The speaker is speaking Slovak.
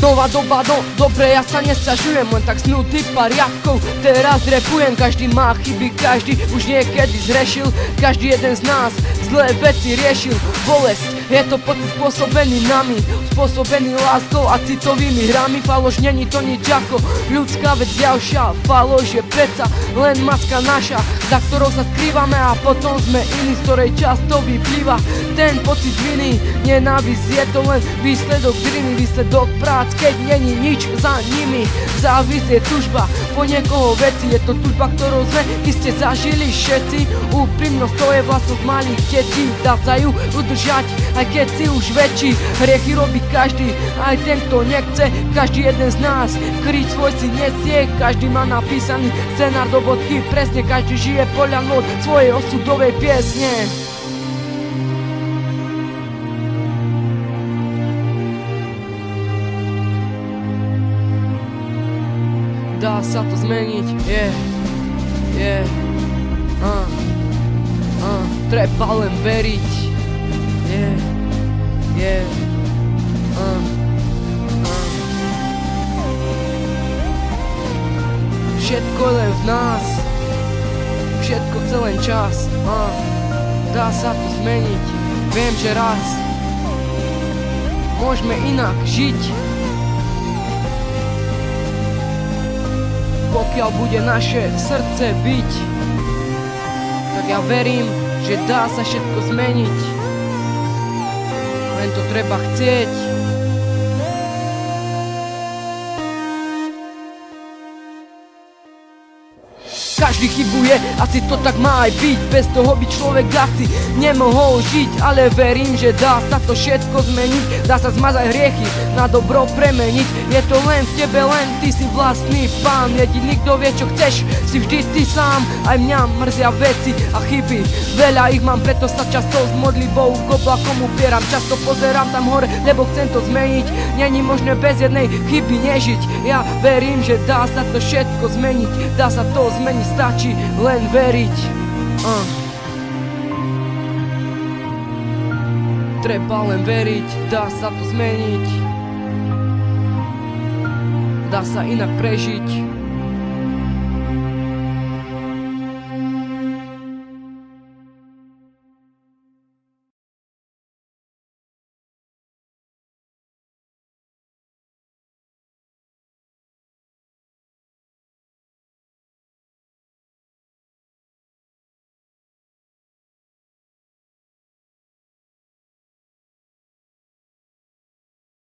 Nová doba, no dobre, ja sa nesťažujem, len tak snutý pár riadkov teraz repujem. Každý má chyby, každý už niekedy zrešil, každý jeden z nás zlé veci riešil. Bolesť, je to pocit spôsobený nami, spôsobený láskou a citovými hrami. Faloš není to nič ako ľudská vec ďalšia, faloš je predsa len maska naša, za ktorou sa skrývame a potom sme iní, z ktorej často vyplýva ten pocit viny. Nenávisť je to len výsledok driny, výsledok prác, keď není nič za nimi. Závisť je tužba po niekoho veci, je to tužba, ktorou sme iste zažili všetci. Úprimnosť to je vlastnosť malých detí, dá sa ju udržať, aj keď si už väčší. Hriechy robí každý, aj ten, kto nechce, každý jeden z nás kryť svoj si nesie. Každý má napísaný scenár do bodky presne, každý žije podľa nót svojej osudovej piesne. Dá sa to zmeniť, treba len veriť, všetko len v nás, všetko celý čas, dá sa to zmeniť, viem, že raz môžeme inak žiť, pokiaľ bude naše srdce byť. Tak ja verím, že dá sa všetko zmeniť, len to treba chcieť. Každý chybuje, asi to tak má aj byť, bez toho by človek asi nemohol žiť. Ale verím, že dá sa to všetko zmeniť, dá sa zmazať hriechy, na dobro premeniť. Je to len v tebe, len ty si vlastný pán, jediný, kto vie, čo chceš, si vždy ty sám. Aj mňa mrzia veci a chyby, veľa ich mám, preto sa často s modlitbou k oblakom upieram. Často pozerám tam hore, lebo chcem to zmeniť, není možné bez jednej chyby nežiť. Ja verím, že dá sa to všetko zmeniť, dá sa to zmeniť, stačí len veriť. Treba len veriť, dá sa to zmeniť, dá sa inak prežiť.